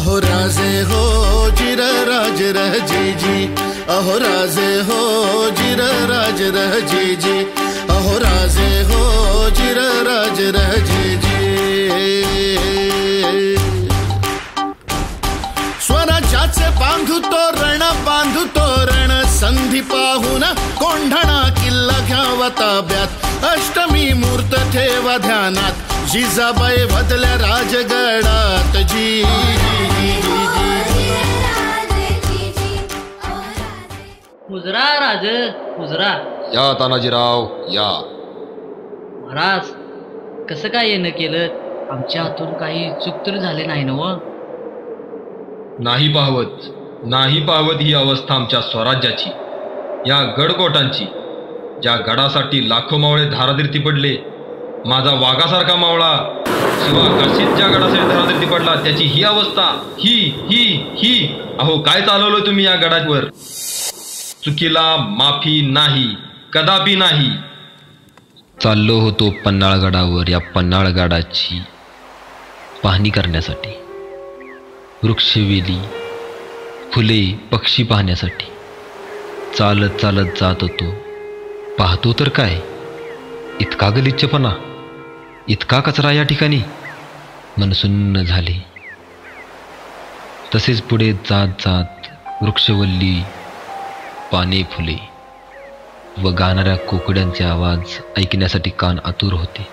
अहो राजे हो जिर राज रह जी जी, अहो राजे हो जिर राज रह जी जी, अहो राजे हो जिर राज रह जी जी। स्वराज्याचे बांधू तोरण संधी पाहून कोंढणा किल्ला घ्यावा ताब्यात, अष्टमी मूर्त ठेवा ध्यानात, जिजाबाई बदल्या राजगडात जी। मुजरा राज मुजरा। या तानाजीराव या। महाराज कसं काय येणं केलं? आमच्या हातून काही चूक तर झाले नाही नव? नाही पाहवत ही अवस्था आमच्या स्वराज्याची, या गडकोटांची, ज्या गडासाठी लाखो मावळे धारातीर्थी पडले। माझा वाघासारखा मावळा शिवाकाशीत ज्या गडासाठी धारातीर्थी पडला, त्याची ही अवस्था, ही अहो काय चालवलं तुम्ही या गडावर? चुकीला माफी नाही, कदापि नाही। चाललो होतो पन्हाळगडावर या पन्हाळगडाची पाहणी करण्यासाठी, वृक्षवेली, फुले, पक्षी पाहण्यासाठी चालत चालत जात होतो। पाहतो तर काय, इतका गलिच्छपणा, इतका कचरा या ठिकाणी, मन सुन्न झाले। तसेच पुढे जात जात वृक्षवल्ली, पाने, फुले व गाणाऱ्या कोकड्यांचे आवाज ऐकण्यासाठी कान आतुर होते।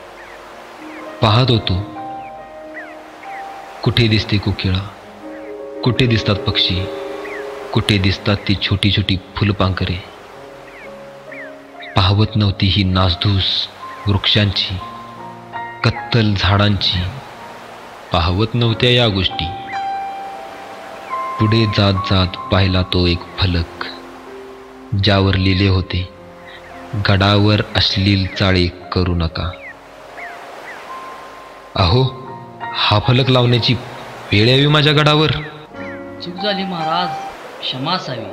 पाहत होतो, कुठे दिसते कोकिळा, कुठे दिसतात पक्षी, कुठे दिसतात ती छोटी छोटी फुलपांखरे। पाहवत नव्हती ही नासधूस वृक्षांची, कत्तल झाडांची, पाहवत नव्हत्या या गोष्टी। पुढे जात जात पाहिला तो एक फलक, ज्यावर लिहिले होते, गडावर अश्लील चाळे करू नका। अहो हा फलक लावण्याची वेळ यावी माझ्या गडावर। चूक झाली महाराज, क्षमा असावी।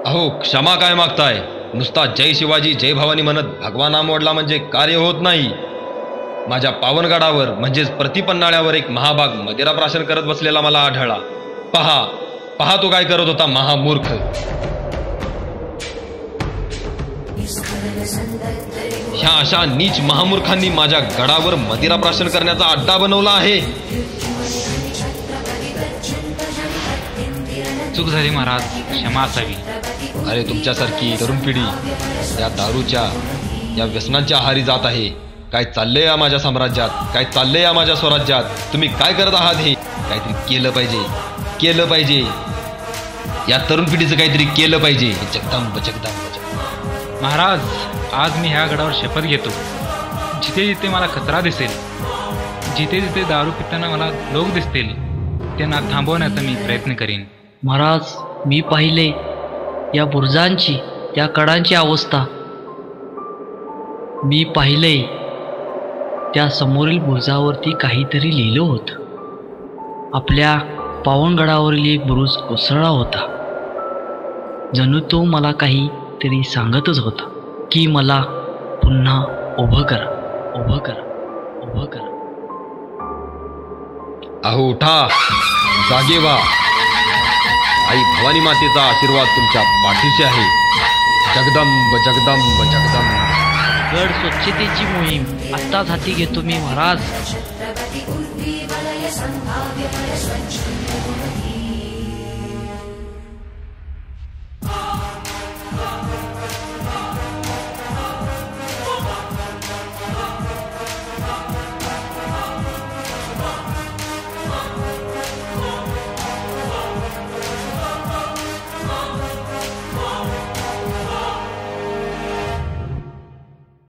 अहो क्षमा काय मागताय? नुसता जय शिवाजी जय भवानी म्हणत भगवा नाम ओढला म्हणजे कार्य होत नाही। माझ्या पावनगडावर म्हणजेच प्रतिपन्हाळ्यावर एक महाभाग मदिरा प्राशन करत बसलेला मला आढळला। पहा तो काय करत होता, महामूर्ख। ह्या अशा नीच महामूर्खांनी माझ्या गडावर मदिरा प्राशन करण्याचा अड्डा बनवला आहे। चूक झाली महाराज, क्षमा असावी। अरे तुमच्यासारखी तरुण पिढी या दारूच्या, या व्यसनांच्या आहारी जात आहे। काय चाललंय या माझ्या साम्राज्यात, काय चाललंय या माझ्या स्वराज्यात? तुम्ही काय करत आहात? हे काहीतरी केलं पाहिजे। या तरुण पिढीचं काहीतरी केलं पाहिजे। जगदंब महाराज, आज मी ह्या गडावर शपथ घेतो, जिथे जिथे मला खतरा दिसेल, जिथे जिथे दारू पिताना मला लोक दिसतील, त्यांना थांबवण्याचा मी प्रयत्न करीन। महाराज मी पाहिले या बुरुजांची, त्या कडांची अवस्था, मी पाहिले त्या समोरील बुरुजावरती काहीतरी लिहिलं होतं। आपल्या पावनगडावरील एक बुरुज कोसळला होता। जणू तो मला काहीतरी सांगतच होता की मला पुन्हा उभं करा। अहो उठा, जागे व्हा। आई भवानी मातेचा आशीर्वाद तुमच्या पाठीशी आहे। जगदंब। गड स्वच्छतेची मोहीम आत्ताच हाती घेतो मी महाराज।